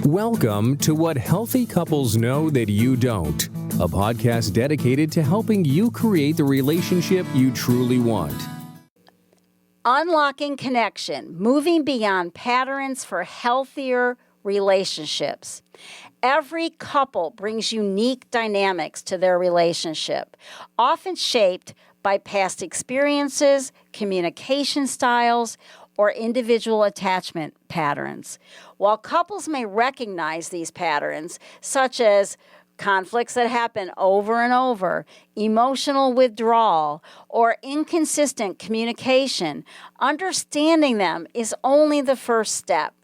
Welcome to What Healthy Couples Know That You Don't, a podcast dedicated to helping you create the relationship you truly want. Unlocking connection, moving beyond patterns for healthier relationships. Every couple brings unique dynamics to their relationship, often shaped by past experiences, communication styles, or individual attachment patterns. While couples may recognize these patterns, such as conflicts that happen over and over, emotional withdrawal, or inconsistent communication, understanding them is only the first step.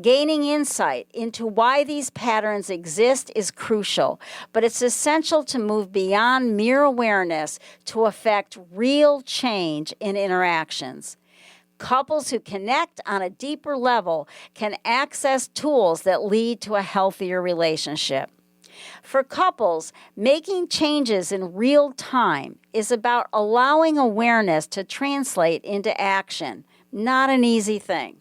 Gaining insight into why these patterns exist is crucial, but it's essential to move beyond mere awareness to affect real change in interactions. Couples who connect on a deeper level can access tools that lead to a healthier relationship. For couples, making changes in real time is about allowing awareness to translate into action, not an easy thing.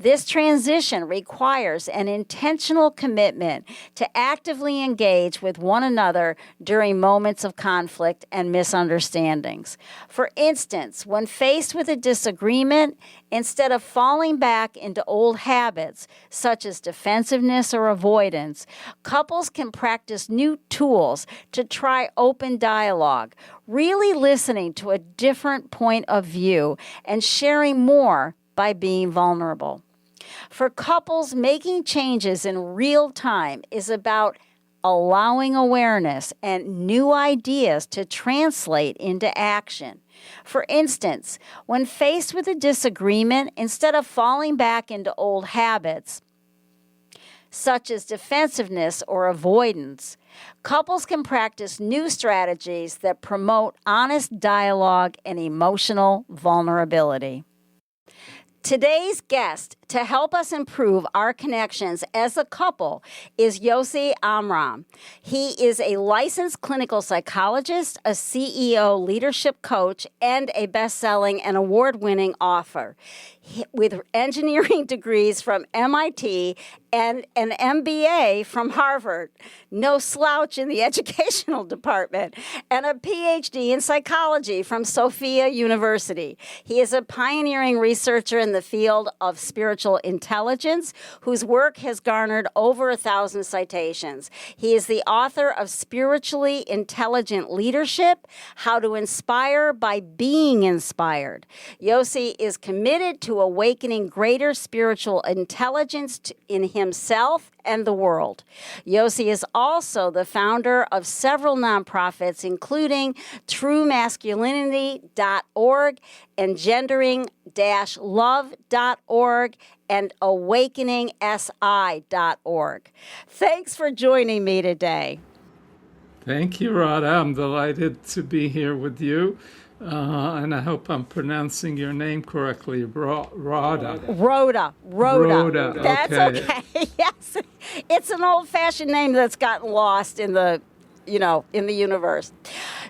This transition requires an intentional commitment to actively engage with one another during moments of conflict and misunderstandings. For instance, when faced with a disagreement, instead of falling back into old habits such as defensiveness or avoidance, couples can practice new tools to try open dialogue, really listening to a different point of view and sharing more by being vulnerable. For couples, making changes in real time is about allowing awareness and new ideas to translate into action. For instance, when faced with a disagreement, instead of falling back into old habits, such as defensiveness or avoidance, couples can practice new strategies that promote honest dialogue and emotional vulnerability. Today's guest to help us improve our connections as a couple is Yossi Amram. He is a licensed clinical psychologist, a CEO leadership coach, and a best-selling and award-winning author. With engineering degrees from MIT and an MBA from Harvard, no slouch in the educational department, and a PhD in psychology from Sophia University. He is a pioneering researcher in the field of spiritual intelligence, whose work has garnered over 1,000 citations. He is the author of Spiritually Intelligent Leadership, How to Inspire by Being Inspired. Yossi is committed to awakening greater spiritual intelligence in himself and the world. Yossi is also the founder of several nonprofits, including TrueMasculinity.org, Engendering-Love.org, and AwakeningSI.org. Thanks for joining me today. Thank you, Rhoda. I'm delighted to be here with you. And I hope I'm pronouncing your name correctly, Rhoda. Rhoda. Rhoda, That's okay. Yes. It's an old-fashioned name that's gotten lost in the universe.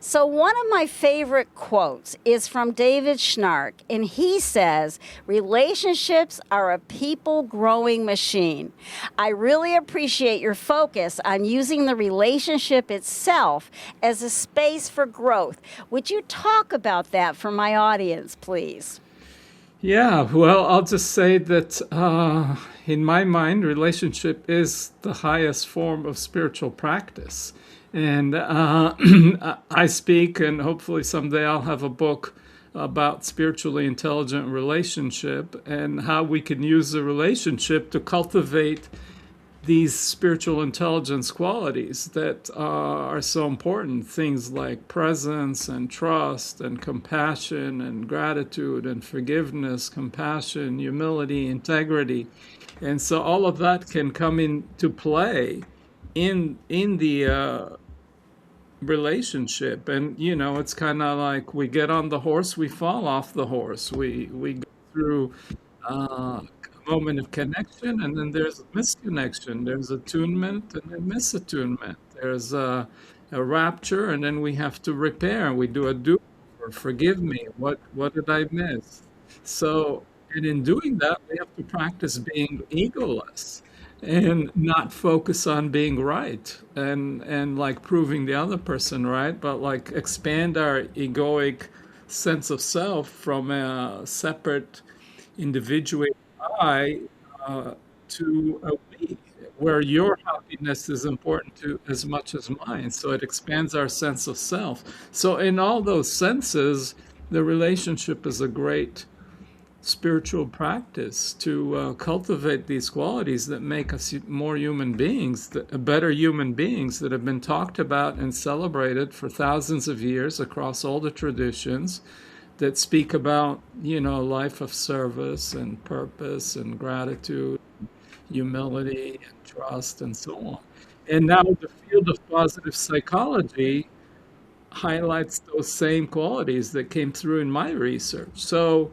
So one of my favorite quotes is from David Schnark, and he says, relationships are a people-growing machine. I really appreciate your focus on using the relationship itself as a space for growth. Would you talk about that for my audience, please? Yeah, well, I'll just say that in my mind, relationship is the highest form of spiritual practice. And I speak, and hopefully someday I'll have a book about spiritually intelligent relationship and how we can use the relationship to cultivate these spiritual intelligence qualities that are so important. Things like presence and trust and compassion and gratitude and forgiveness, compassion, humility, integrity. And so all of that can come into play in the relationship. And it's kind of like we get on the horse, we fall off the horse, we go through a moment of connection, and then there's misconnection, there's attunement and then misattunement, there's a rapture, and then we have to repair, we do a do-over, forgive me, what did I miss? So, and in doing that, we have to practice being egoless. and not focus on being right and like proving the other person right, but like expand our egoic sense of self from a separate individual I uh, to a we, where your happiness is important to as much as mine. So it expands our sense of self. So in all those senses, the relationship is a great spiritual practice to cultivate these qualities that make us more human beings, better human beings that have been talked about and celebrated for thousands of years across all the traditions that speak about, a life of service and purpose and gratitude, humility and trust and so on. And now the field of positive psychology highlights those same qualities that came through in my research. So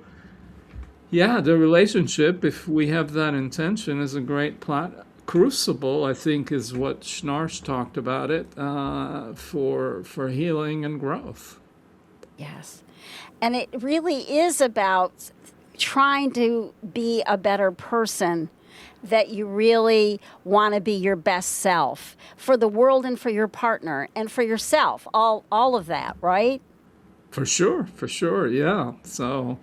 yeah, the relationship, if we have that intention, is a great crucible. I think is what Schnarch talked about it for healing and growth. Yes. And it really is about trying to be a better person, that you really want to be your best self for the world and for your partner and for yourself. All of that, right? For sure, yeah. So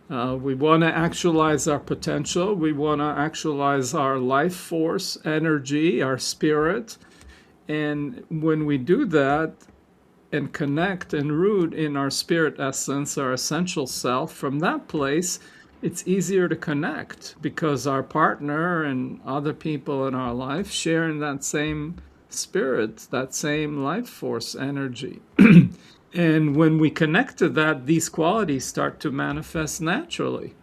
we want to actualize our potential. We want to actualize our life force, energy, our spirit. And when we do that, and connect and root in our spirit essence, our essential self, from that place, it's easier to connect because our partner and other people in our life share in that same spirit, that same life force energy. And when we connect to that, these qualities start to manifest naturally.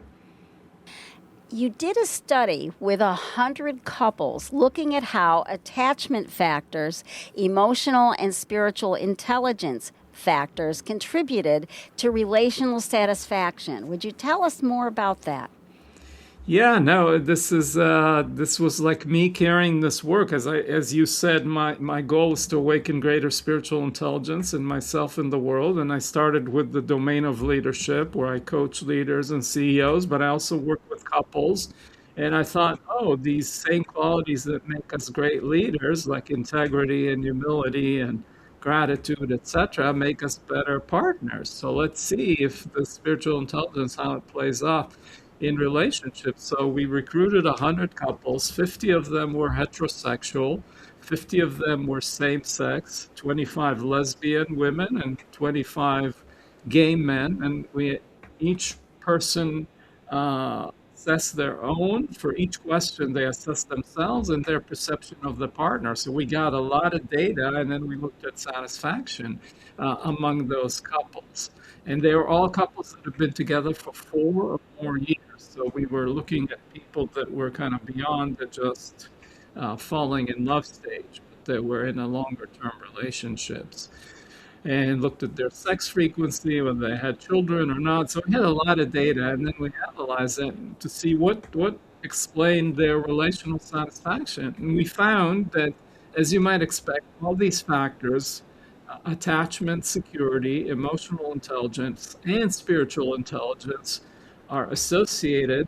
You did a study with 100 couples looking at how attachment factors, emotional and spiritual intelligence factors contributed to relational satisfaction. Would you tell us more about that? Yeah, no, this was like me carrying this work. As you said, my goal is to awaken greater spiritual intelligence in myself and the world. And I started with the domain of leadership, where I coach leaders and CEOs, but I also work with couples. And I thought, oh, these same qualities that make us great leaders, like integrity and humility and gratitude, etc., make us better partners. So let's see if the spiritual intelligence, how it plays off in relationships. So we recruited 100 couples. 50 of them were heterosexual, 50 of them were same sex, 25 lesbian women, and 25 gay men. And we each person assessed their own. For each question, they assessed themselves and their perception of the partner. So we got a lot of data, and then we looked at satisfaction among those couples. And they were all couples that have been together for 4 or more years. So we were looking at people that were kind of beyond the just falling in love stage, but that were in a longer term relationships, and looked at their sex frequency, whether they had children or not. So we had a lot of data, and then we analyzed it to see what explained their relational satisfaction. And we found that, as you might expect, all these factors, attachment, security, emotional intelligence, and spiritual intelligence, are associated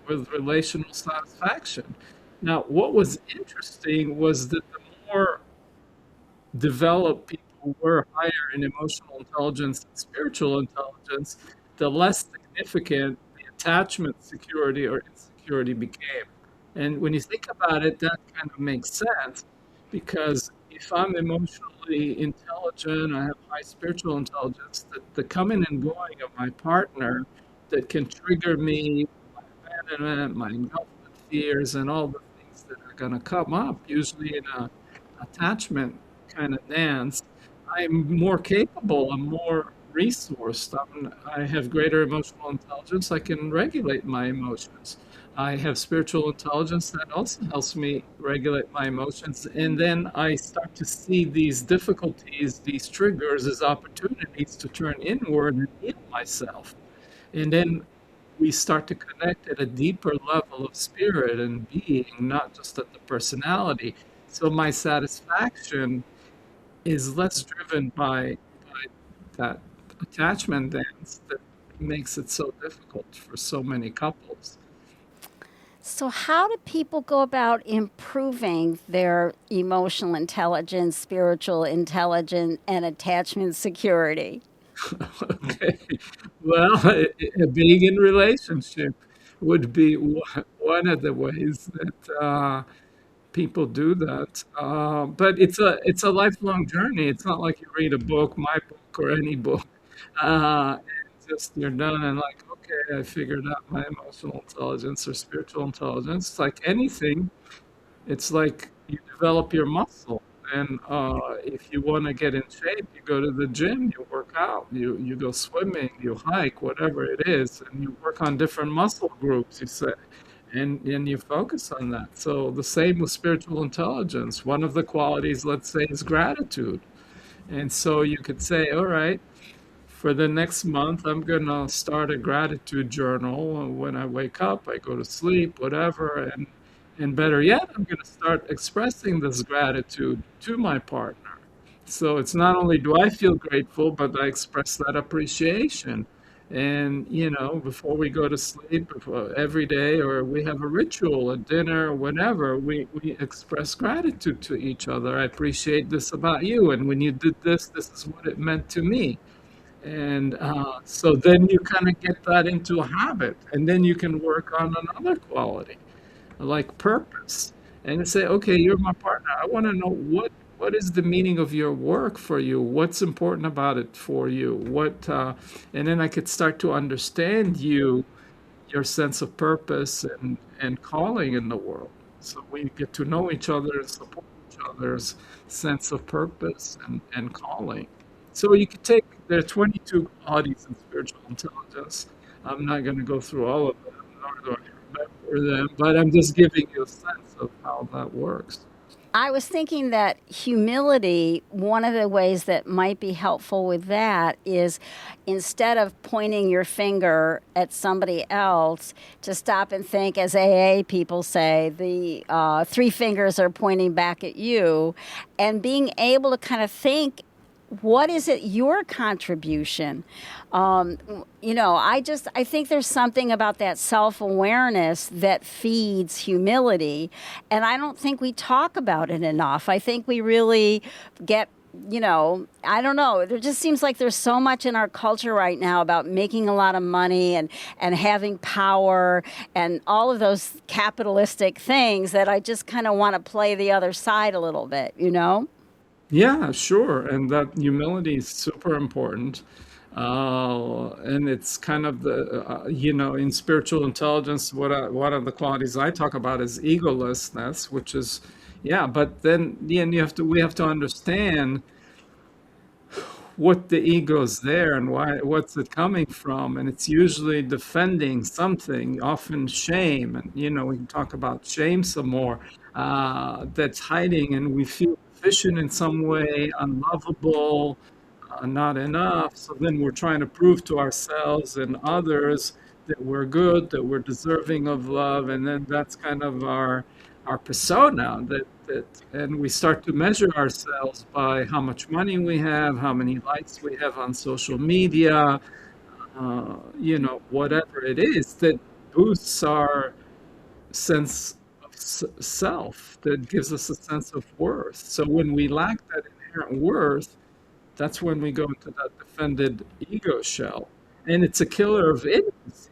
with relational satisfaction. Now, what was interesting was that the more developed people were higher in emotional intelligence and spiritual intelligence, the less significant the attachment security or insecurity became. And when you think about it, that kind of makes sense, because if I'm emotionally intelligent, I have high spiritual intelligence, the coming and going of my partner that can trigger me, my abandonment, my engulfment fears, and all the things that are going to come up, usually in a attachment kind of dance, I'm more capable, I'm more resourced. I have greater emotional intelligence. I can regulate my emotions. I have spiritual intelligence that also helps me regulate my emotions. And then I start to see these difficulties, these triggers, as opportunities to turn inward and heal myself. And then we start to connect at a deeper level of spirit and being, not just at the personality. So my satisfaction is less driven by that attachment dance that makes it so difficult for so many couples. So, how do people go about improving their emotional intelligence, spiritual intelligence, and attachment security? Okay. Well, being in relationship would be one of the ways that people do that. But it's a lifelong journey. It's not like you read a book, my book, or any book, and just you're done and like, okay, I figured out my emotional intelligence or spiritual intelligence. It's like anything. It's like you develop your muscle. And if you want to get in shape, you go to the gym, you work out, you go swimming, you hike, whatever it is, and you work on different muscle groups, you say, and you focus on that. So the same with spiritual intelligence. One of the qualities, let's say, is gratitude. And so you could say, all right, for the next month, I'm gonna start a gratitude journal. When I wake up, I go to sleep, whatever, and better yet, I'm gonna start expressing this gratitude to my partner. So it's not only do I feel grateful, but I express that appreciation. And before we go to sleep, every day, or we have a ritual, a dinner, whatever, we express gratitude to each other. I appreciate this about you, and when you did this, this is what it meant to me. And so then you kind of get that into a habit, and then you can work on another quality like purpose, and say, okay, you're my partner. I want to know what is the meaning of your work for you? What's important about it for you? And then I could start to understand your sense of purpose and calling in the world. So we get to know each other and support each other's sense of purpose and calling. So you could take, there are 22 qualities in spiritual intelligence. I'm not going to go through all of them, nor do I remember them, but I'm just giving you a sense of how that works. I was thinking that humility, one of the ways that might be helpful with that is instead of pointing your finger at somebody else, to stop and think, as AA people say, the three fingers are pointing back at you, and being able to kind of think, what is it your contribution? I think there's something about that self-awareness that feeds humility, and I don't think we talk about it enough. I think we really get, I don't know, there just seems like there's so much in our culture right now about making a lot of money and having power and all of those capitalistic things that I just kind of want to play the other side a little bit. Yeah, sure. And that humility is super important. And it's kind of in spiritual intelligence, one of the qualities I talk about is egolessness, which is, yeah, but then we have to understand what the ego's there and what's it coming from, and it's usually defending something, often shame, and we can talk about shame some more, that's hiding, and we feel deficient in some way, unlovable, not enough. So then we're trying to prove to ourselves and others that we're good, that we're deserving of love, and then that's kind of our persona. And we start to measure ourselves by how much money we have, how many likes we have on social media, whatever it is that boosts our sense of self, that gives us a sense of worth. So when we lack that inherent worth, that's when we go into that defended ego shell. And it's a killer of intimacy.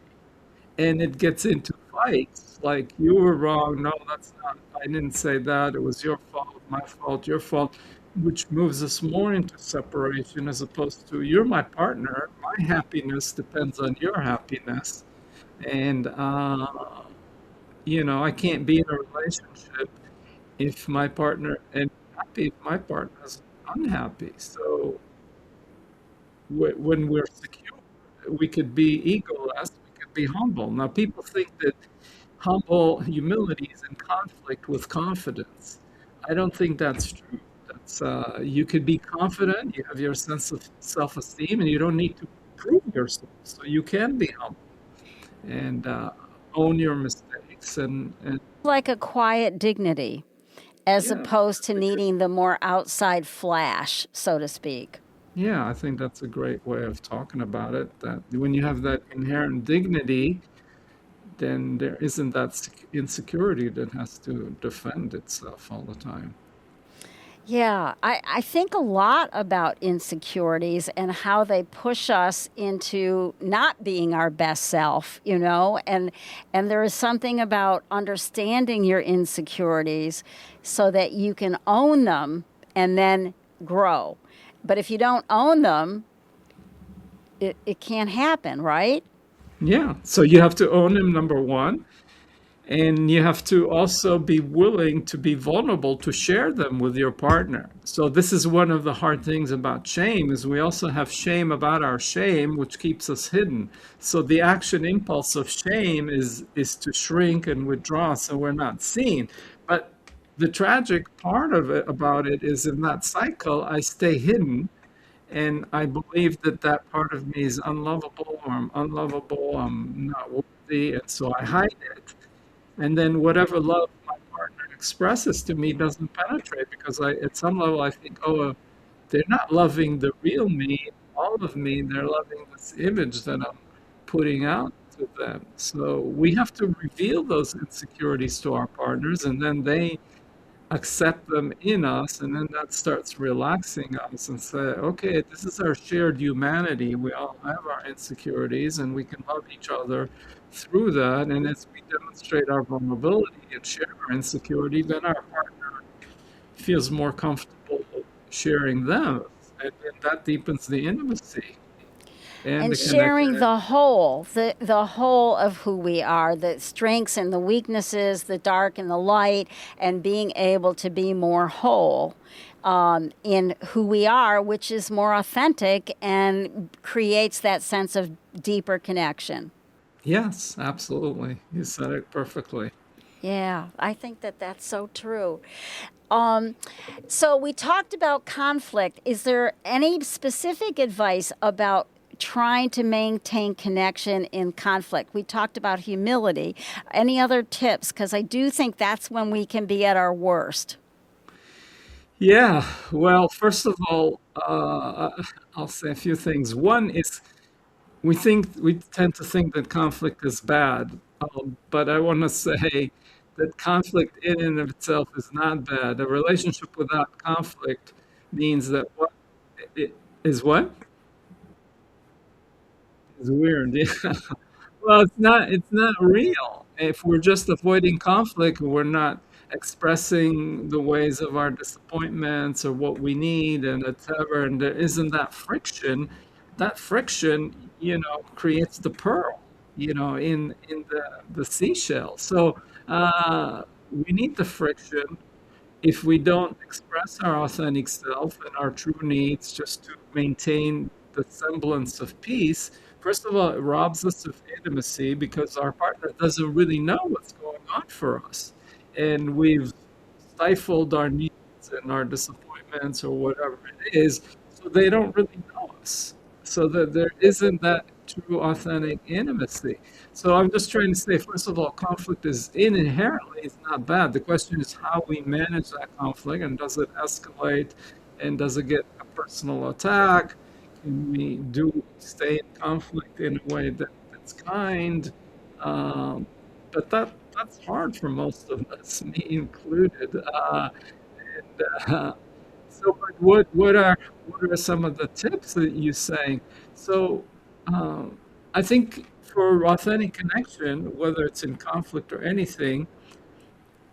And it gets into fights like, you were wrong. No, that's not. I didn't say that. It was your fault, my fault, your fault, which moves us more into separation as opposed to, you're my partner. My happiness depends on your happiness. And, I can't be in a relationship if my partner and happy if my partner is unhappy. So when we're secure, we could be egoless, we could be humble. Now, people think that humility is in conflict with confidence. I don't think that's true. That's you could be confident, you have your sense of self-esteem, and you don't need to prove yourself. So you can be humble and own your mistakes and Like a quiet dignity, as yeah, opposed to needing the more outside flash, so to speak. yeah, I think that's a great way of talking about it. That when you have that inherent dignity, then there isn't that insecurity that has to defend itself all the time. Yeah, I think a lot about insecurities and how they push us into not being our best self, and there is something about understanding your insecurities so that you can own them and then grow. But if you don't own them, it can't happen, right? Yeah. So you have to own them, number one. And you have to also be willing to be vulnerable to share them with your partner. So this is one of the hard things about shame is we also have shame about our shame, which keeps us hidden. So the action impulse of shame is to shrink and withdraw so we're not seen. But the tragic part of it about it is in that cycle, I stay hidden and I believe that that part of me is unlovable or I'm unlovable, I'm not worthy, and so I hide it. And then whatever love my partner expresses to me doesn't penetrate because at some level I think, oh, they're not loving the real me, all of me. They're loving this image that I'm putting out to them. So we have to reveal those insecurities to our partners, and then they accept them in us, and then that starts relaxing us and say, okay, this is our shared humanity. We all have our insecurities and we can love each other through that. And as we demonstrate our vulnerability and share our insecurity, then our partner feels more comfortable sharing them, and then that deepens the intimacy and And the sharing connection. the whole of who we are, the strengths and the weaknesses, the dark and the light, and being able to be more whole in who we are, which is more authentic and creates that sense of deeper connection. Yes, absolutely. You said it perfectly. Yeah, I think that that's so true. Um, so we talked about conflict. Is there any specific advice about trying to maintain connection in conflict? We talked about humility. Any other tips? Because I do think that's when we can be at our worst. Yeah, well, first of all, I'll say a few things. One is we tend to think that conflict is bad, but I want to say that conflict in and of itself is not bad. A relationship without conflict means that what it is what is weird. Yeah. Well, it's not real. If we're just avoiding conflict, we're not expressing the ways of our disappointments or what we need and etc. And there isn't that friction, creates the pearl, in the seashell. So we need the friction if we don't express our authentic self and our true needs just to maintain the semblance of peace, first of all, it robs us of intimacy because our partner doesn't really know what's going on for us. And we've stifled our needs and our disappointments or whatever it is, so they don't really know us. So that there isn't that true authentic intimacy. So I'm just trying to say, first of all, conflict is inherently it's not bad. The question is how we manage that conflict, and does it escalate, and does it get a personal attack? Can we do stay in conflict in a way that's kind? Um, but that's hard for most of us, me included. And so, but what are some of the tips that you say? So, um, I think for authentic connection, whether it's in conflict or anything,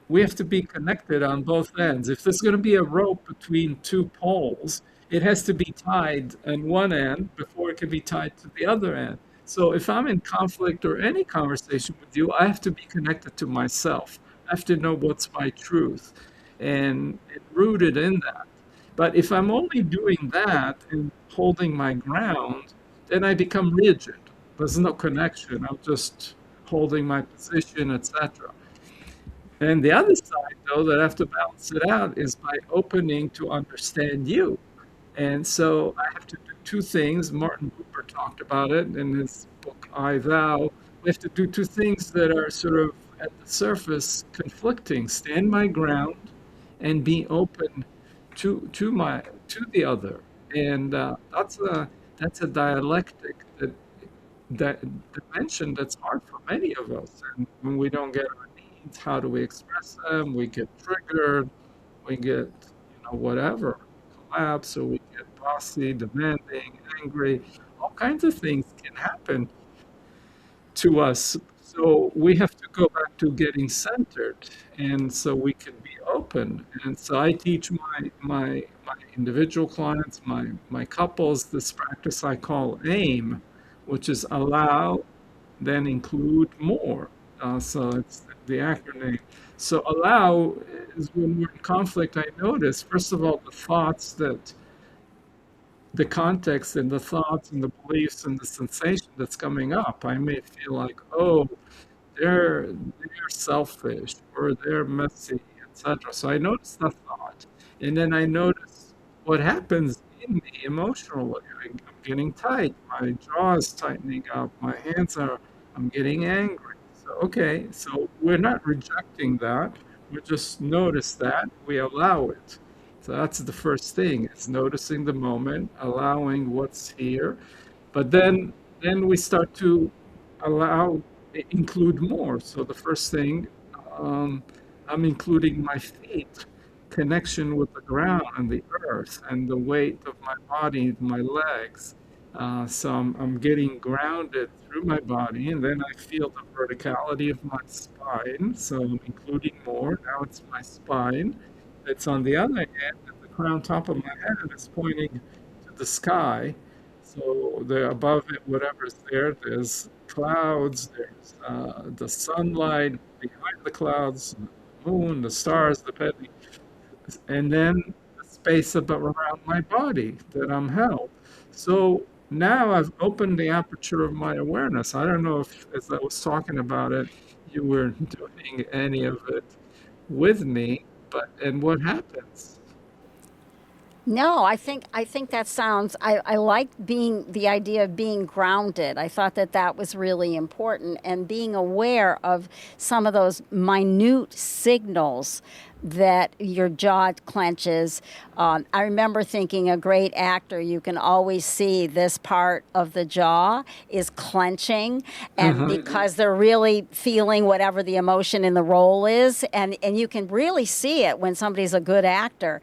we have to be connected on both ends. If there's going to be a rope between two poles, it has to be tied on one end before it can be tied to the other end. So if I'm in conflict or any conversation with you, I have to be connected to myself. I have to know what's my truth and rooted in that. But if I'm only doing that and holding my ground, then I become rigid. There's no connection. I'm just holding my position, etc. And the other side, though, that I have to balance it out is by opening to understand you. And so I have to do two things. Martin Buber talked about it in his book, I Vow. We have to do two things that are sort of at the surface conflicting: stand my ground and be open to the other. And that's a dialectic that that dimension that's hard for many of us. And when we don't get our needs, how do we express them? We get triggered, we get, whatever, collapse, or we get bossy, demanding, angry. All kinds of things can happen to us. So we have to go back to getting centered, and so we can be open. And so I teach my individual clients, my couples, this practice I call AIM, which is allow, then include more. So it's the acronym. So allow is when we're in conflict. I notice first of all the context and the thoughts and the beliefs and the sensation that's coming up. I may feel like, oh, they're selfish or they're messy, etc. So I notice the thought, and then I notice what happens in me emotionally. I'm getting tight, my jaw is tightening up, my hands are, I'm getting angry. So okay, so we're not rejecting that. We just notice that, we allow it. So that's the first thing. It's noticing the moment, allowing what's here, but then we start to allow include more. So the first thing, um, I'm including my feet, connection with the ground and the earth, and the weight of my body, my legs. So I'm getting grounded through my body, and then I feel the verticality of my spine. So I'm including more. Now it's my spine. It's on the other hand, at the crown top of my head is pointing to the sky. So the above it, whatever's there, there's clouds, there's the sunlight behind the clouds, the moon, the stars, depending, and then the space about around my body that I'm held. So now I've opened the aperture of my awareness. I don't know if, as I was talking about it, you were doing any of it with me, but and what happens? No, I think that sounds. I like being the idea of being grounded. I thought that that was really important, and being aware of some of those minute signals that your jaw clenches. I remember thinking a great actor, you can always see this part of the jaw is clenching, and Uh-huh. because they're really feeling whatever the emotion in the role is, and you can really see it when somebody's a good actor.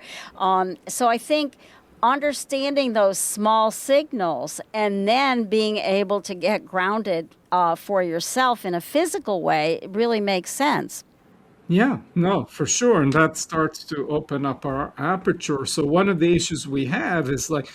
So I think understanding those small signals and then being able to get grounded for yourself in a physical way really makes sense. Yeah, no, for sure. And that starts to open up our aperture. So one of the issues we have is like,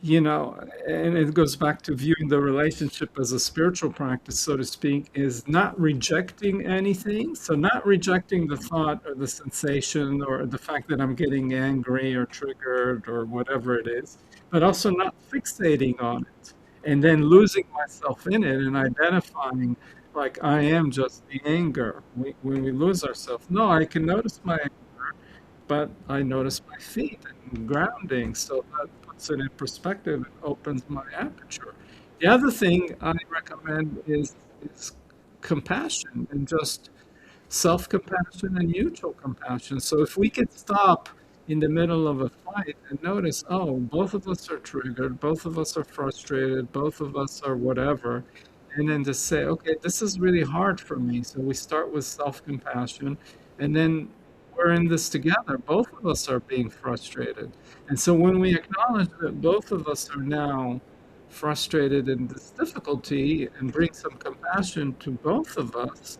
and it goes back to viewing the relationship as a spiritual practice, so to speak, is not rejecting anything. So not rejecting the thought or the sensation or the fact that I'm getting angry or triggered or whatever it is, but also not fixating on it and then losing myself in it and identifying like I am just the anger. When we lose ourselves, no, I can notice my anger, but I notice my feet and grounding. So that puts it in perspective and opens my aperture. The other thing I recommend is compassion and just self-compassion and mutual compassion. So if we could stop in the middle of a fight and notice, oh, both of us are triggered, both of us are frustrated, both of us are whatever, and then just say, okay, this is really hard for me. So we start with self-compassion, and then we're in this together. Both of us are being frustrated. And so when we acknowledge that both of us are now frustrated in this difficulty and bring some compassion to both of us,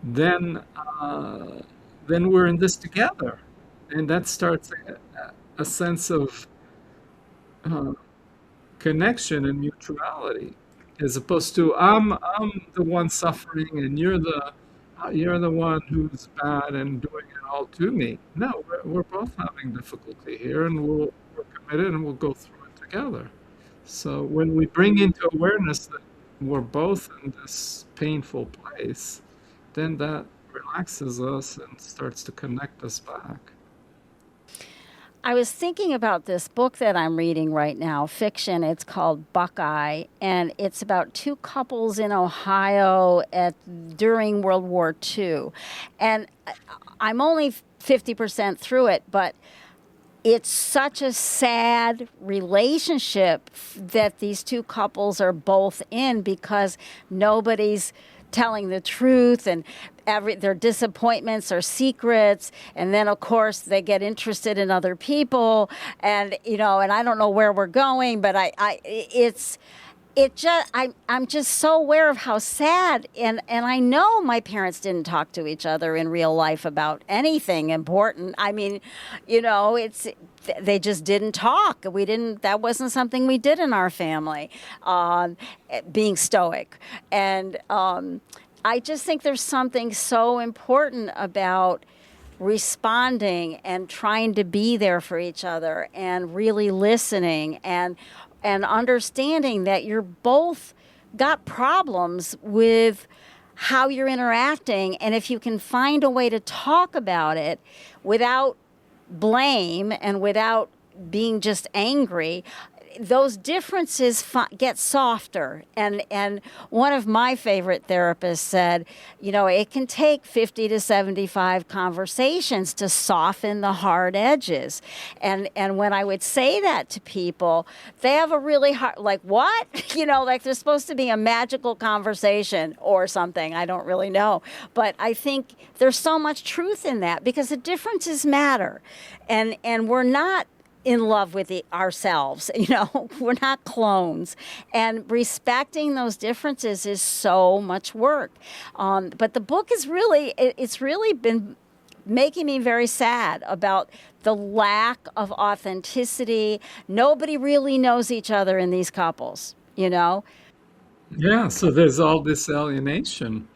then uh, then we're in this together, and that starts a sense of uh, connection and mutuality, as opposed to I'm the one suffering and you're the one who's bad and doing it all to me. No, we're both having difficulty here, and we're committed and we'll go through it together. So when we bring into awareness that we're both in this painful place, then that relaxes us and starts to connect us back. I was thinking about this book that I'm reading right now, fiction. It's called Buckeye, and it's about two couples in Ohio during World War II. And I'm only 50% through it, but it's such a sad relationship that these two couples are both in, because nobody's telling the truth, and their disappointments are secrets, and then of course they get interested in other people, and and I don't know where we're going, but I'm just so aware of how sad, and I know my parents didn't talk to each other in real life about anything important. I mean, it's they just didn't talk. That wasn't something we did in our family, being stoic. And I just think there's something so important about responding and trying to be there for each other and really listening and understanding that you're both got problems with how you're interacting. And if you can find a way to talk about it without blame and without being just angry, those differences get softer. And one of my favorite therapists said, it can take 50 to 75 conversations to soften the hard edges. And when I would say that to people, they have a really hard, like, what? Like there's supposed to be a magical conversation or something. I don't really know. But I think there's so much truth in that, because the differences matter. And we're not in love with ourselves, we're not clones, and respecting those differences is so much work. But the book is it's really been making me very sad about the lack of authenticity. Nobody really knows each other in these couples. Yeah, so there's all this alienation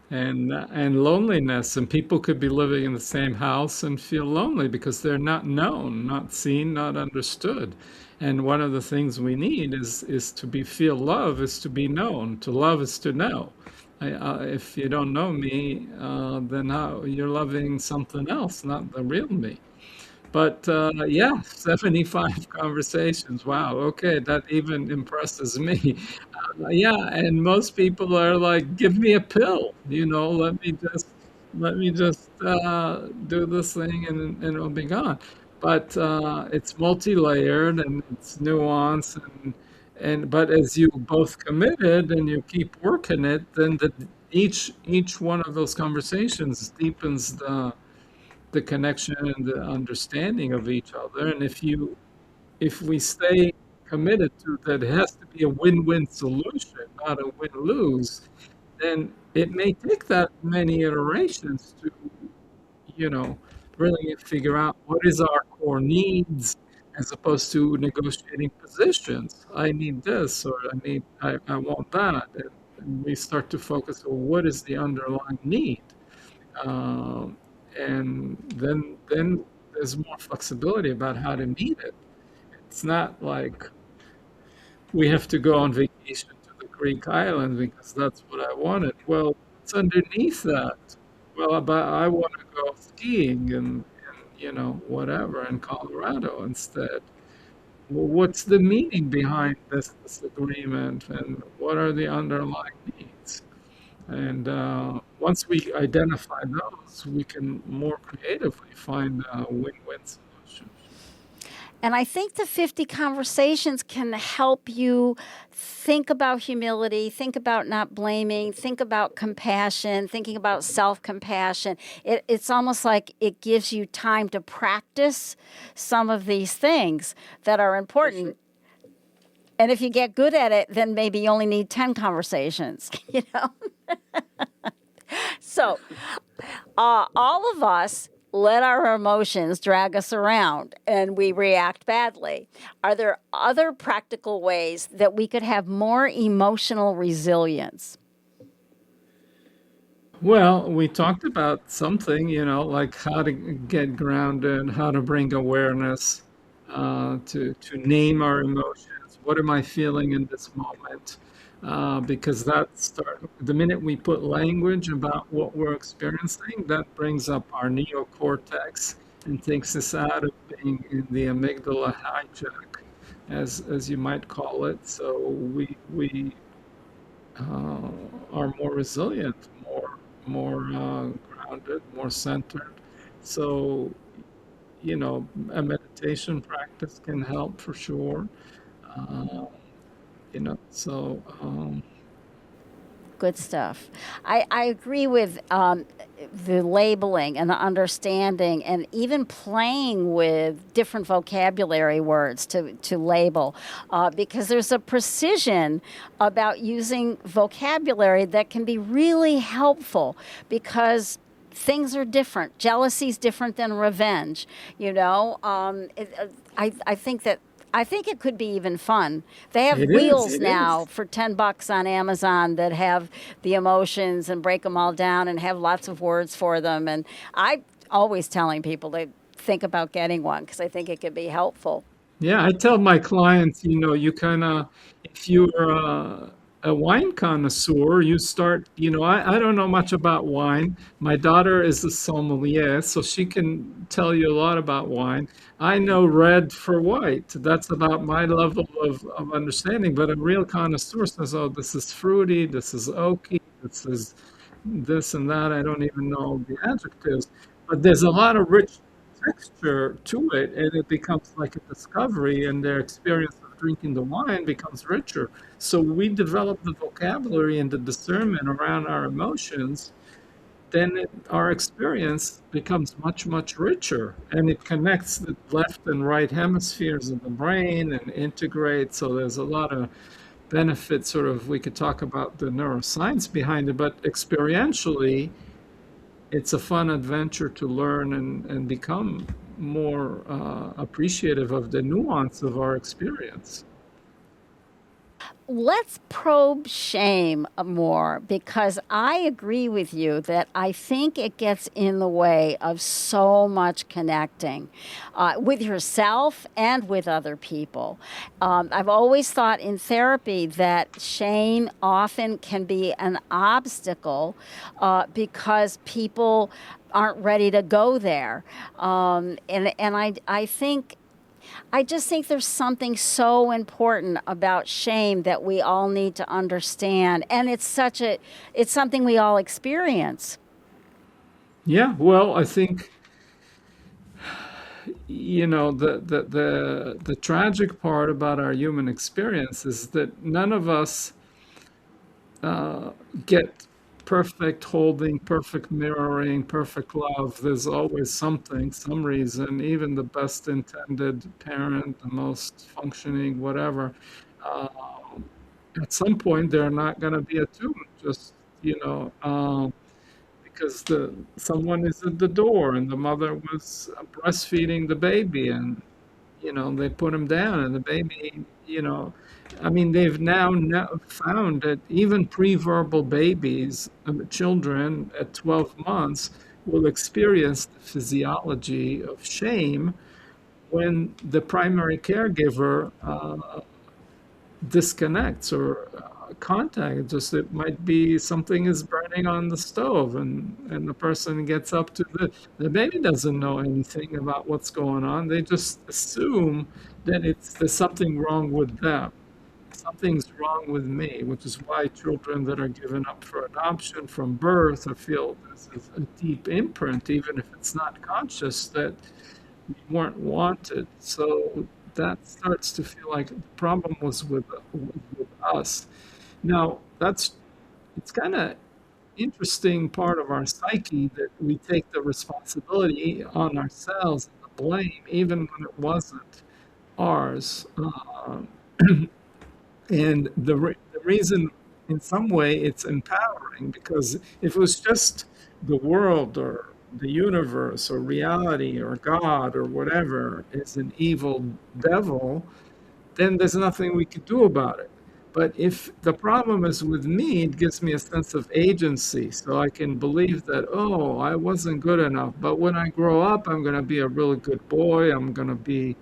and loneliness, and people could be living in the same house and feel lonely because they're not known, not seen, not understood. And one of the things we need is to be feel love is to be known. To love is to know. If you don't know me, then how you're loving something else, not the real me. But yeah, 75 conversations. Wow. Okay, that even impresses me. Yeah, and most people are like, "Give me a pill, let me just do this thing and it'll be gone." But it's multi-layered and it's nuanced and but as you both committed and you keep working it, then each one of those conversations deepens the connection and the understanding of each other. And if we stay committed to that, it has to be a win-win solution, not a win-lose, then it may take that many iterations to, you know, really figure out what is our core needs as opposed to negotiating positions. I need this or I want that. And we start to focus on what is the underlying need. Um, and then there's more flexibility about how to meet it. It's not like we have to go on vacation to the Greek island because that's what I wanted. Well, it's underneath that. Well, but I want to go skiing and whatever in Colorado instead. Well, what's the meaning behind this agreement and what are the underlying needs? And once we identify those, we can more creatively find win-win solutions. And I think the 50 conversations can help you think about humility, think about not blaming, think about compassion, thinking about self-compassion. It's almost like it gives you time to practice some of these things that are important. And if you get good at it, then maybe you only need 10 conversations, So, all of us let our emotions drag us around and we react badly. Are there other practical ways that we could have more emotional resilience? Well, we talked about something, like how to get grounded, how to bring awareness, to name our emotions. What am I feeling in this moment? Because the minute we put language about what we're experiencing, that brings up our neocortex and takes us out of being in the amygdala hijack, as you might call it. So we are more resilient, more grounded, more centered. So a meditation practice can help for sure. Uh, so Good stuff. I agree with the labeling and the understanding, and even playing with different vocabulary words to label, because there's a precision about using vocabulary that can be really helpful because things are different. Jealousy is different than revenge. I think that. I think it could be even fun. They have it is. wheels now for $10 on Amazon that have the emotions and break them all down and have lots of words for them. And I always telling people to think about getting one because I think it could be helpful. Yeah, I tell my clients, you kind of, if you're a wine connoisseur, you start, I don't know much about wine. My daughter is a sommelier, so she can tell you a lot about wine. I know red for white. That's about my level of understanding. But a real connoisseur says, oh, this is fruity, this is oaky, this is this and that. I don't even know the adjectives. But there's a lot of rich texture to it, and it becomes like a discovery, and their experience of drinking the wine becomes richer. So we develop the vocabulary and the discernment around our emotions, then our experience becomes much, much richer, and it connects the left and right hemispheres of the brain and integrates. So there's a lot of benefits. Sort of, we could talk about the neuroscience behind it, but experientially it's a fun adventure to learn and become more appreciative of the nuance of our experience. Let's probe shame more because I agree with you that I think it gets in the way of so much connecting with yourself and with other people. I've always thought in therapy that shame often can be an obstacle because people aren't ready to go there. I just think there's something so important about shame that we all need to understand, and it's something we all experience. Yeah, well, I think the tragic part about our human experience is that none of us get perfect holding, perfect mirroring, perfect love. There's always something, some reason, even the best intended parent, the most functioning, whatever. Uh, at some point, they're not going to be attuned, just, because someone is at the door and the mother was breastfeeding the baby, and they put him down, and the baby, I mean, they've now found that even pre-verbal babies, children at 12 months, will experience the physiology of shame when the primary caregiver disconnects or contact. Just it might be something is burning on the stove, and the person gets up to the baby doesn't know anything about what's going on. They just assume that there's something wrong with them. Something's wrong with me, which is why children that are given up for adoption from birth or feel this is a deep imprint, even if it's not conscious, that we weren't wanted. So that starts to feel like the problem was with us. Now, it's kind of interesting part of our psyche that we take the responsibility on ourselves and the blame, even when it wasn't ours. And the reason, in some way, it's empowering because if it was just the world or the universe or reality or God or whatever is an evil devil, then there's nothing we could do about it. But if the problem is with me, it gives me a sense of agency. So I can believe that, oh, I wasn't good enough. But when I grow up, I'm going to be a really good boy. I'm going to be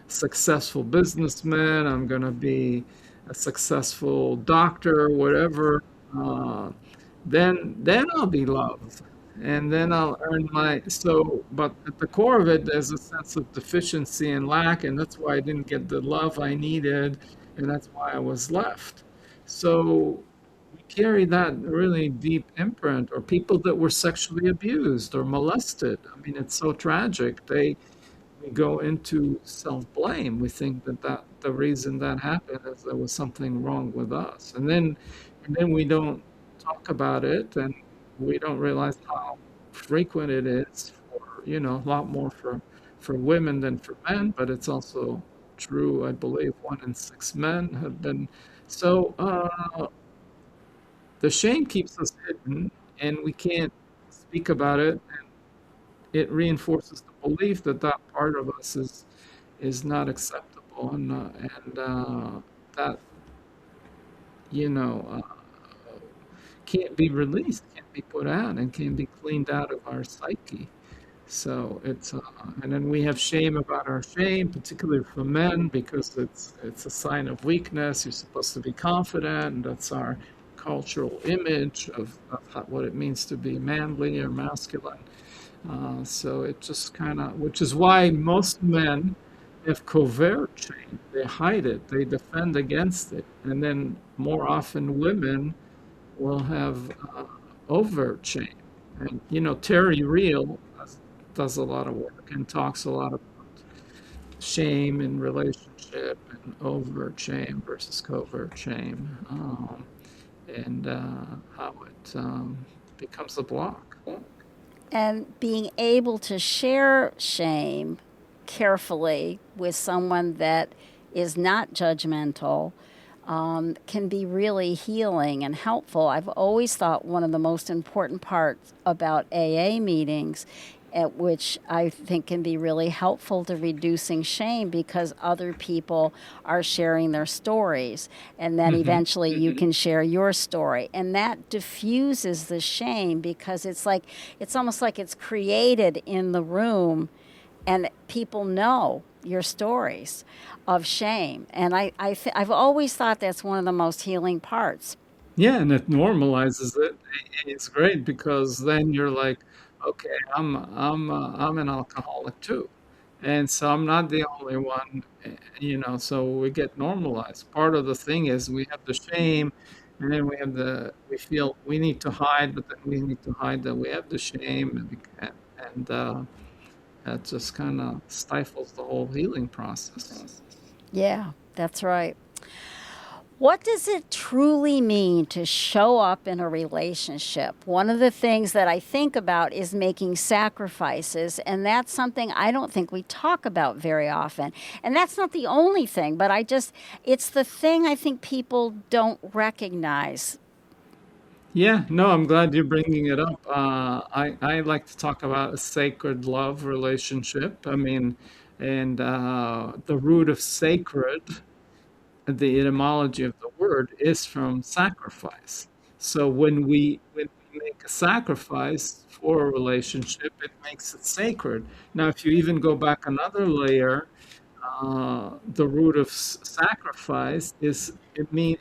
a successful businessman. I'm going to be a successful doctor, whatever. Uh, then I'll be loved, and then I'll earn my so. But at the core of it, there's a sense of deficiency and lack, and that's why I didn't get the love I needed, and that's why I was left. So we carry that really deep imprint, or people that were sexually abused or molested. I mean, it's so tragic. we go into self-blame. We think that the reason that happened is there was something wrong with us, and then we don't talk about it, and we don't realize how frequent it is for, a lot more for women than for men, but it's also true, I believe, 1 in 6 men have been. So the shame keeps us hidden, and we can't speak about it. It reinforces the belief that that part of us is not acceptable, and that you know can't be released, can't be put out, and can be cleaned out of our psyche. So and then we have shame about our shame, particularly for men, because it's a sign of weakness. You're supposed to be confident, and that's our cultural image of what it means to be manly or masculine. So it just kind of, which is why most men have covert shame. They hide it, they defend against it. And then more often women will have overt shame. And, Terry Real does a lot of work and talks a lot about shame in relationship and overt shame versus covert shame, and how it becomes a block. And being able to share shame carefully with someone that is not judgmental can be really healing and helpful. I've always thought one of the most important parts about AA meetings, at which I think can be really helpful to reducing shame, because other people are sharing their stories, and then Hmm. eventually you can share your story, and that diffuses the shame, because it's almost like it's created in the room, and people know your stories of shame. And I've always thought that's one of the most healing parts. Yeah, and it normalizes it. It's great because then you're like, okay, I'm an alcoholic too, and so I'm not the only one. So we get normalized. Part of the thing is we have the shame, and then we feel we need to hide, but then we need to hide that we have the shame, and that just kind of stifles the whole healing process. Yeah, that's right. What does it truly mean to show up in a relationship? One of the things that I think about is making sacrifices, and that's something I don't think we talk about very often. And that's not the only thing, but it's the thing I think people don't recognize. Yeah, no, I'm glad you're bringing it up. I like to talk about a sacred love relationship. I mean, and the root of sacred, the etymology of the word, is from sacrifice. So when we make a sacrifice for a relationship, it makes it sacred. Now, if you even go back another layer, the root of sacrifice is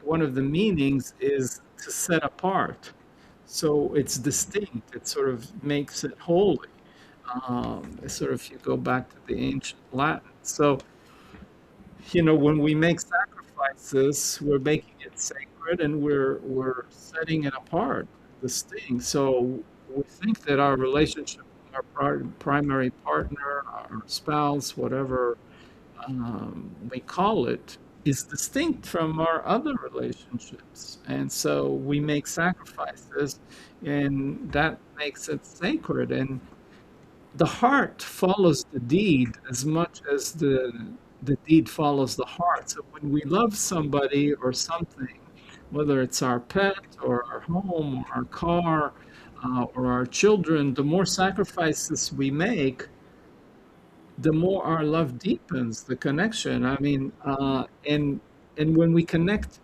one of the meanings is to set apart. So it's distinct. It sort of makes it holy. It's sort of, if you go back to the ancient Latin. So, when we make sacrifices, we're making it sacred, and we're setting it apart, distinct. So we think that our relationship with our primary partner, our spouse, whatever we call it, is distinct from our other relationships. And so we make sacrifices, and that makes it sacred. And the heart follows the deed as much as the deed follows the heart. So when we love somebody or something, whether it's our pet or our home or our car or our children, the more sacrifices we make, the more our love deepens the connection. I mean, and when we connect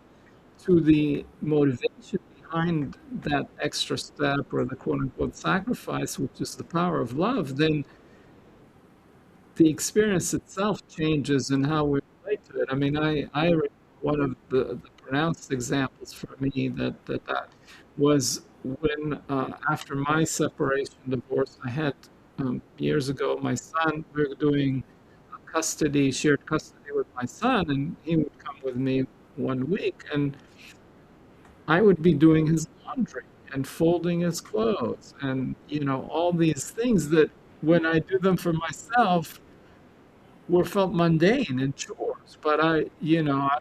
to the motivation behind that extra step or the quote unquote sacrifice, which is the power of love, then the experience itself changes in how we relate to it. I mean, I one of the pronounced examples for me that was when after my separation, divorce, I had years ago my son. We were doing shared custody with my son, and he would come with me 1 week, and I would be doing his laundry and folding his clothes, and all these things that when I do them for myself, were felt mundane and chores, but I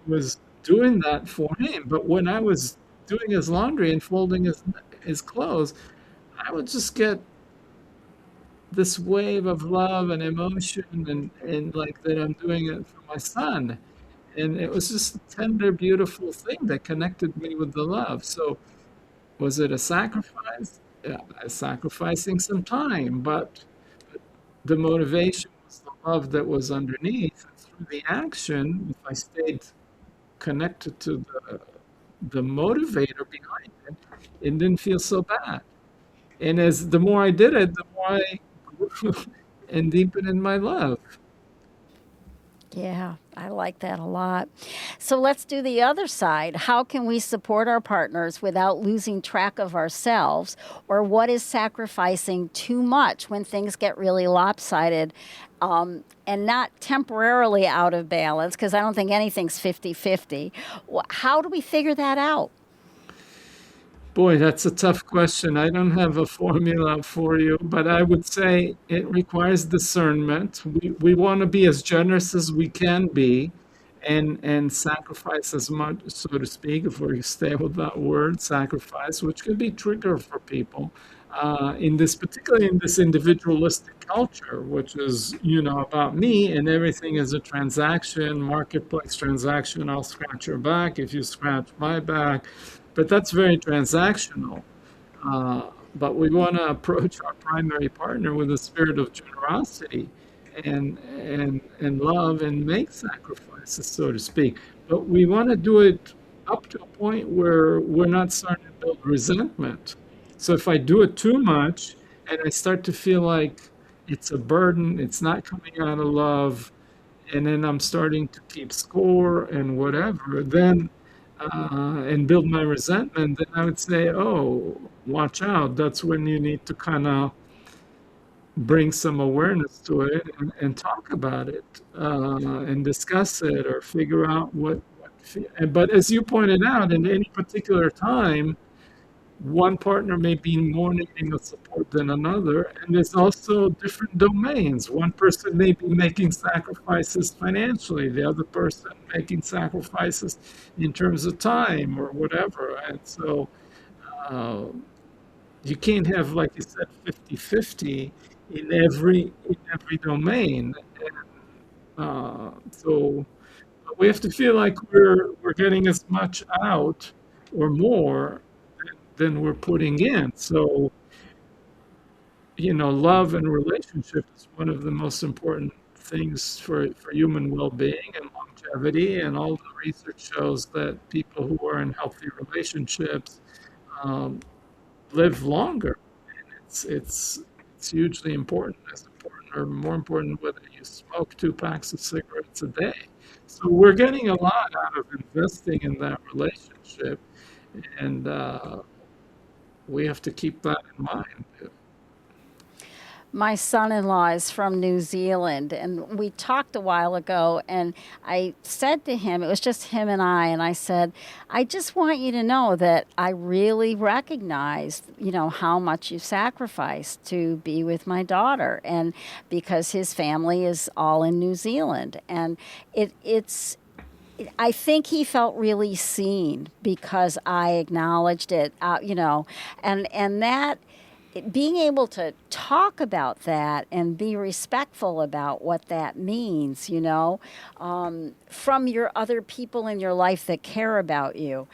was doing that for him. But when I was doing his laundry and folding his clothes, I would just get this wave of love and emotion and like that I'm doing it for my son. And it was just a tender, beautiful thing that connected me with the love. So was it a sacrifice? Yeah, I was sacrificing some time, but the motivation was the love that was underneath. And through the action, if I stayed connected to the motivator behind it, it didn't feel so bad. And as the more I did it, the more I grew and deepened in my love. Yeah, I like that a lot. So let's do the other side. How can we support our partners without losing track of ourselves? Or what is sacrificing too much when things get really lopsided and not temporarily out of balance? Because I don't think anything's 50-50. How do we figure that out? Boy, that's a tough question. I don't have a formula for you, but I would say it requires discernment. We want to be as generous as we can be and sacrifice as much, so to speak, if we stay with that word, sacrifice, which can be trigger for people. Particularly in this individualistic culture, which is, about me and everything is a transaction, marketplace transaction. I'll scratch your back if you scratch my back. But that's very transactional. Uh, but we want to approach our primary partner with a spirit of generosity and love and make sacrifices, so to speak. But we want to do it up to a point where we're not starting to build resentment. So if I do it too much and I start to feel like it's a burden, it's not coming out of love, and then I'm starting to keep score and whatever, then and build my resentment, then I would say, oh, watch out. That's when you need to kind of bring some awareness to it and talk about it and discuss it or figure out But as you pointed out, in any particular time, one partner may be more needing of support than another, and there's also different domains. One person may be making sacrifices financially, the other person making sacrifices in terms of time or whatever. And so uh, you can't have, like you said, 50-50 in every domain. So we have to feel like we're getting as much out or more than we're putting in. So, love and relationship is one of the most important things for human well-being and longevity. And all the research shows that people who are in healthy relationships um, live longer. It's hugely important, as important or more important whether you smoke 2 packs of cigarettes a day. So we're getting a lot out of investing in that relationship, and we have to keep that in mind. My son-in-law is from New Zealand, and we talked a while ago, and I said to him, it was just him and I said, I just want you to know that I really recognize, how much you've sacrificed to be with my daughter, and because his family is all in New Zealand, and it's I think he felt really seen because I acknowledged it, and that being able to talk about that and be respectful about what that means, from your other people in your life that care about you.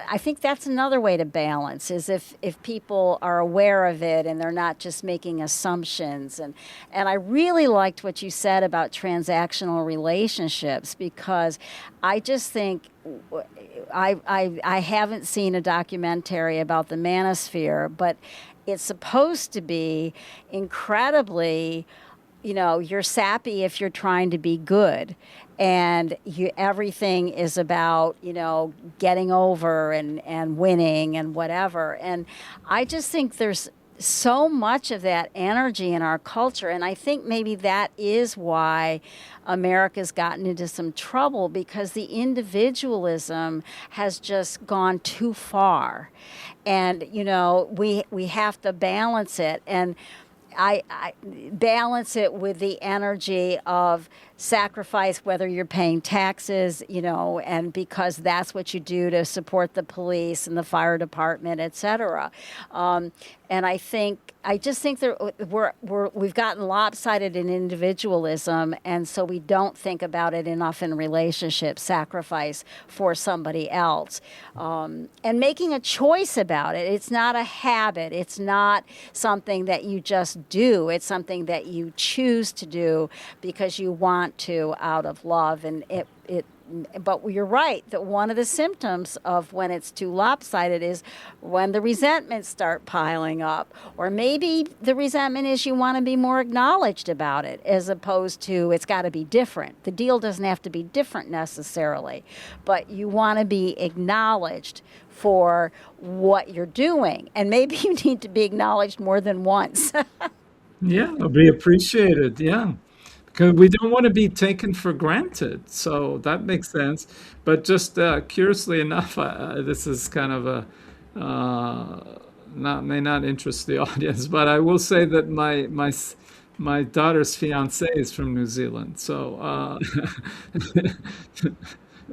I think that's another way to balance is if people are aware of it and they're not just making assumptions. And I really liked what you said about transactional relationships because I just think I haven't seen a documentary about the manosphere, but it's supposed to be incredibly, you're sappy if you're trying to be good. And everything is about, getting over and winning and whatever. And I just think there's so much of that energy in our culture. And I think maybe that is why America's gotten into some trouble because the individualism has just gone too far. And, we have to balance it. And I balance it with the energy of sacrifice, whether you're paying taxes, and because that's what you do to support the police and the fire department, et cetera. Um, and I just think that we've gotten lopsided in individualism, and so we don't think about it enough in relationships, sacrifice for somebody else, and making a choice about it. It's not a habit. It's not something that you just do. It's something that you choose to do because you want to out of love, and it but you're right that one of the symptoms of when it's too lopsided is when the resentments start piling up, or maybe the resentment is you want to be more acknowledged about it, as opposed to it's got to be different. The deal doesn't have to be different necessarily, but you want to be acknowledged for what you're doing, and maybe you need to be acknowledged more than once. Yeah, it'll be appreciated. Yeah. Because we don't want to be taken for granted. So that makes sense. But just curiously enough, this is kind of not may not interest the audience, but I will say that my daughter's fiance is from New Zealand. So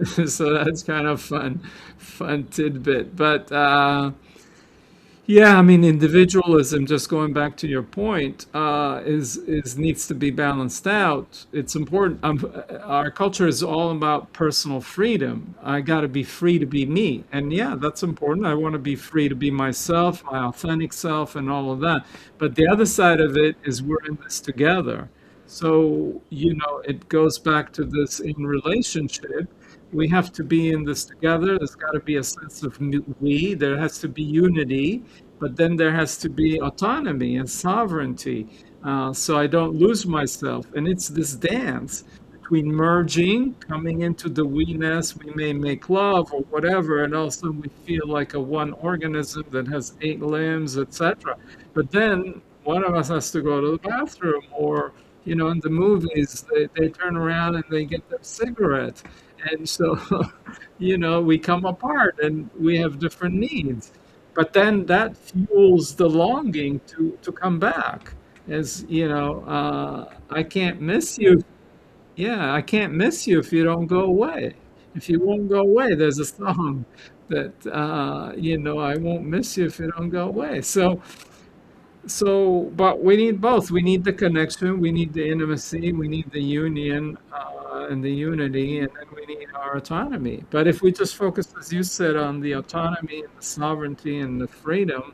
so that's kind of fun tidbit. But yeah, I mean, individualism, just going back to your point, is needs to be balanced out. It's important. Our culture is all about personal freedom. I got to be free to be me, and yeah, that's important. I want to be free to be myself, my authentic self, and all of that. But the other side of it is we're in this together. So, it goes back to this in relationship. We have to be in this together. There's got to be a sense of we. There has to be unity, but then there has to be autonomy and sovereignty. So I don't lose myself. And it's this dance between merging, coming into the we-ness. We may make love or whatever, and also we feel like a one organism that has 8 limbs, etc. But then one of us has to go to the bathroom, or in the movies, they turn around and they get their cigarette. And so, we come apart and we have different needs. But then that fuels the longing to come back. As I can't miss you. Yeah, I can't miss you if you don't go away. If you won't go away, there's a song that, I won't miss you if you don't go away. But we need both. We need the connection, we need the intimacy, we need the union and the unity, and then we need our autonomy. But if we just focus, as you said, on the autonomy and the sovereignty and the freedom,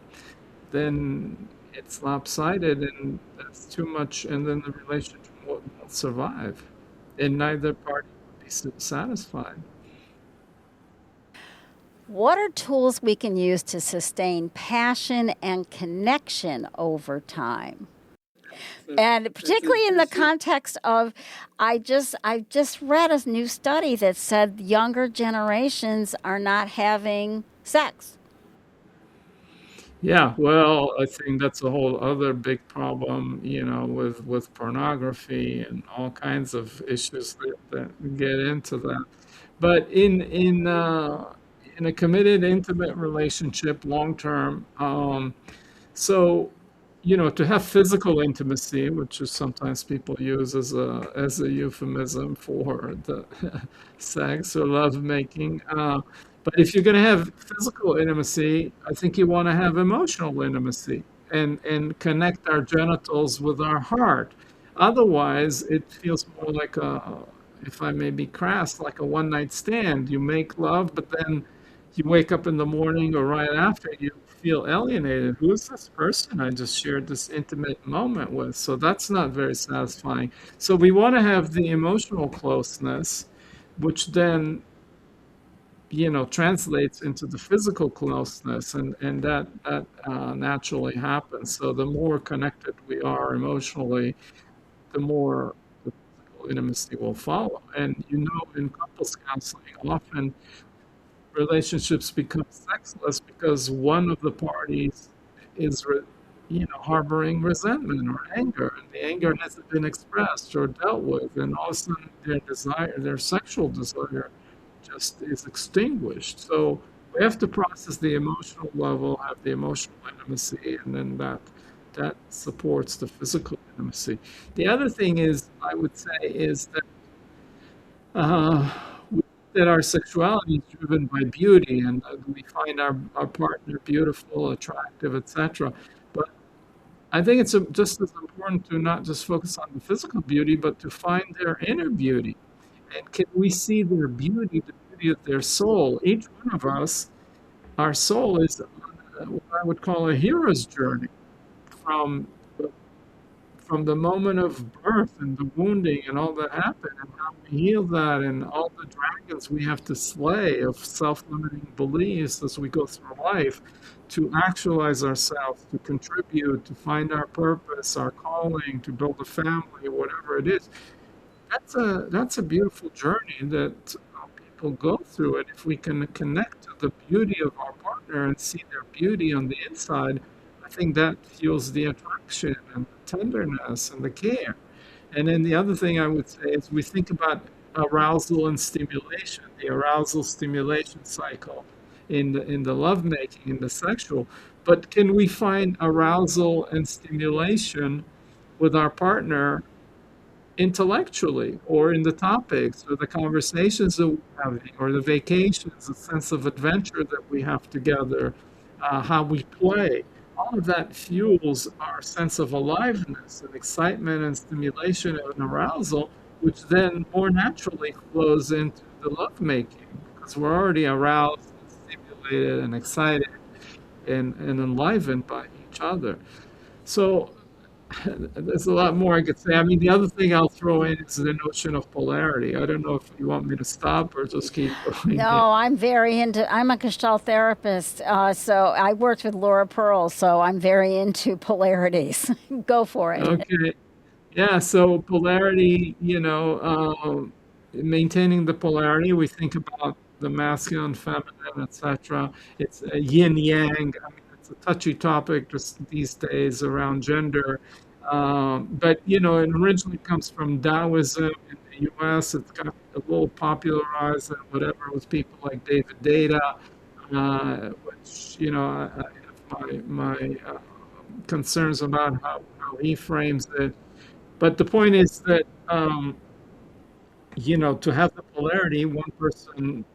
then it's lopsided, and that's too much, and then the relationship won't survive, and neither party will be satisfied. What are tools we can use to sustain passion and connection over time? And particularly in the context of, I've just read a new study that said younger generations are not having sex. Yeah, well, I think that's a whole other big problem, with pornography and all kinds of issues that get into that. But in a committed, intimate relationship, long term, so to have physical intimacy, which is sometimes people use as a euphemism for the sex or love making. But if you're going to have physical intimacy, I think you want to have emotional intimacy and connect our genitals with our heart. Otherwise, it feels more like if I may be crass, like a one night stand. You make love, but then you wake up in the morning or right after, you feel alienated. Who's this person I just shared this intimate moment with? So that's not very satisfying. So we want to have the emotional closeness, which then translates into the physical closeness, and that naturally happens. So the more connected we are emotionally, the more the physical intimacy will follow. And in couples counseling, often relationships become sexless because one of the parties is harboring resentment or anger, and the anger hasn't been expressed or dealt with, and all of a sudden their sexual desire just is extinguished. So we have to process the emotional level, have the emotional intimacy, and then that that supports the physical intimacy. The other thing is, I would say, is that uh, that our sexuality is driven by beauty, and we find our partner beautiful, attractive, etc. But I think it's just as important to not just focus on the physical beauty, but to find their inner beauty. And can we see their beauty, the beauty of their soul? Each one of us, our soul is on what I would call a hero's journey from from the moment of birth and the wounding and all that happened, and how we heal that, and all the dragons we have to slay of self-limiting beliefs as we go through life, to actualize ourselves, to contribute, to find our purpose, our calling, to build a family, whatever it is. That's a beautiful journey that people go through. And if we can connect to the beauty of our partner and see their beauty on the inside, I think that fuels the attraction and the tenderness and the care. And then the other thing I would say is, we think about arousal and stimulation, the arousal stimulation cycle in the lovemaking, in the sexual. But can we find arousal and stimulation with our partner intellectually, or in the topics, or the conversations that we're having, or the vacations, the sense of adventure that we have together, how we play? All of that fuels our sense of aliveness and excitement and stimulation and arousal, which then more naturally flows into the lovemaking, because we're already aroused and stimulated and excited and enlivened by each other. So there's a lot more I could say. I mean, the other thing I'll throw in is the notion of polarity. I don't know if you want me to stop or just keep going here. No, I'm a Gestalt therapist, so I worked with Laura Pearl, so I'm very into polarities. Go for it. Okay. Yeah, so polarity, maintaining the polarity, we think about the masculine, feminine, etc. It's a yin yang. I mean, it's a touchy topic just these days around gender. But, it originally comes from Taoism in the US. It's got a little popularized and whatever with people like David Data, which, I have my concerns about how he frames it. But the point is that, to have the polarity, one person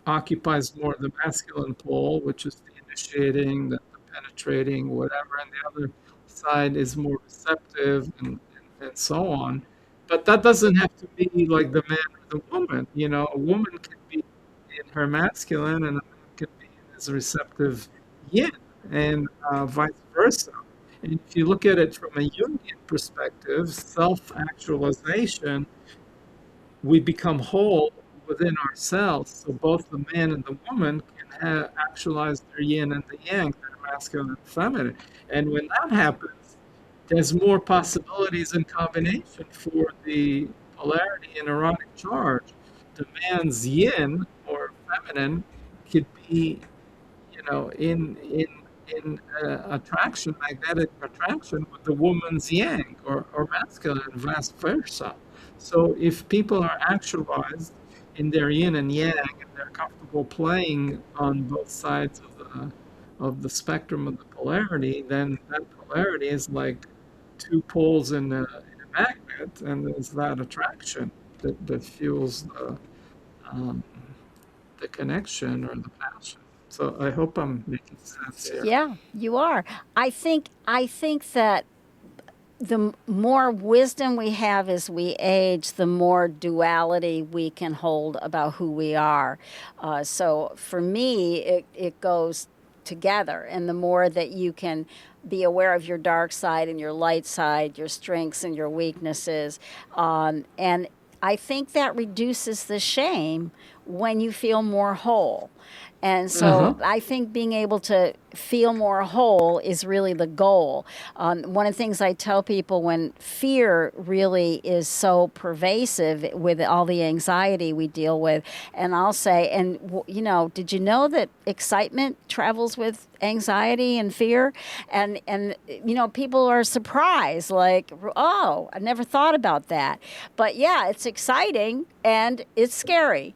occupies more of the masculine pole, which is the initiating, the penetrating, whatever, and the other side is more receptive and so on. But that doesn't have to be like the man or the woman. A woman can be in her masculine, and a man can be in his receptive yin, and vice versa. And if you look at it from a Jungian perspective, self-actualization, we become whole within ourselves. So both the man and the woman can actualize their yin and the yang, their masculine and feminine. And when that happens, there's more possibilities in combination for the polarity and erotic charge. The man's yin or feminine could be, in attraction, magnetic attraction, with the woman's yang or masculine, and vice versa. So if people are actualized in their yin and yang, and they're comfortable playing on both sides of the spectrum of the polarity, then that polarity is like two poles in a magnet, and there's that attraction that fuels the connection or the passion. So I hope I'm making sense here. Yeah, you are. I think that the more wisdom we have as we age, the more duality we can hold about who we are. So for me, it goes together. And the more that you can be aware of your dark side and your light side, your strengths and your weaknesses, and I think that reduces the shame when you feel more whole. And so I think being able to feel more whole is really the goal. One of the things I tell people, when fear really is so pervasive with all the anxiety we deal with, and I'll say, did you know that excitement travels with anxiety and fear? And people are surprised, like, oh, I never thought about that. But yeah, it's exciting and it's scary.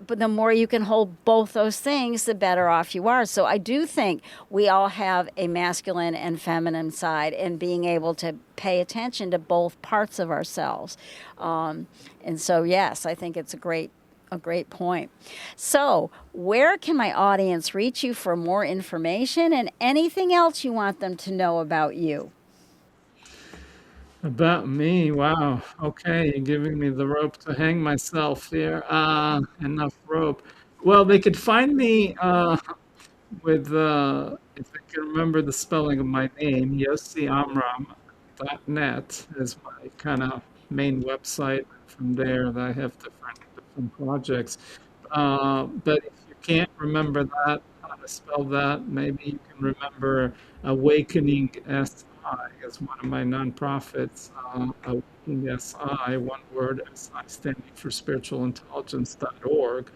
But the more you can hold both those things, the better off you are. So I do think we all have a masculine and feminine side, and being able to pay attention to both parts of ourselves. And so, yes, I think it's a great point. So, where can my audience reach you for more information and anything else you want them to know about you? About me, wow. Okay, you're giving me the rope to hang myself here. Enough rope. Well, they could find me with, if I can remember the spelling of my name, yossiamram.net is my kind of main website. From there, I have different projects. But if you can't remember that, how to spell that, maybe you can remember Awakening SI is one of my nonprofits. Awakening SI, one word, SI standing for spiritualintelligence.org.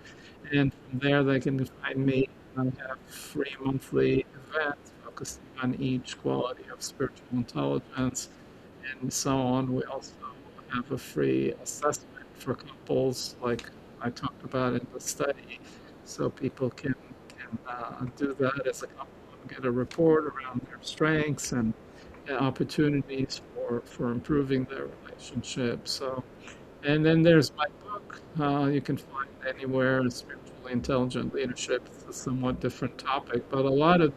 And from there, they can find me. I have free monthly events focusing on each quality of spiritual intelligence and so on. We also have a free assessment for couples, like I talked about in the study, so people can do that as a couple and get a report around their strengths and opportunities for improving their relationship. So, and then there's my book. You can find it anywhere. Spiritually Intelligent Leadership. It's a somewhat different topic, but a lot of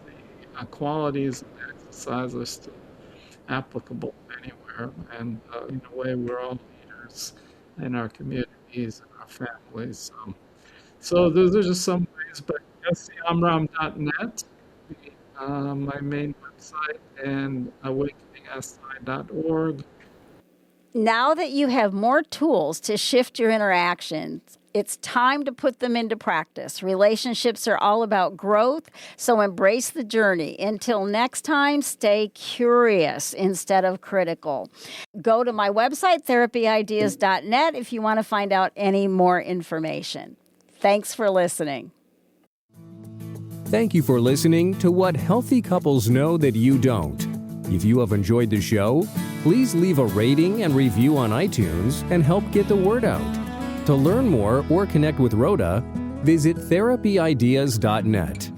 the qualities and exercises are still applicable anywhere. And in a way, we're all leaders in our communities and our families. So those are just some ways. But yossiamram.net, my main website, and awakeningsi.org. Now that you have more tools to shift your interactions, it's time to put them into practice. Relationships are all about growth, so embrace the journey. Until next time, stay curious instead of critical. Go to my website, therapyideas.net, if you want to find out any more information. Thanks for listening. Thank you for listening to What Healthy Couples Know That You Don't. If you have enjoyed the show, please leave a rating and review on iTunes and help get the word out. To learn more or connect with Rhoda, visit therapyideas.net.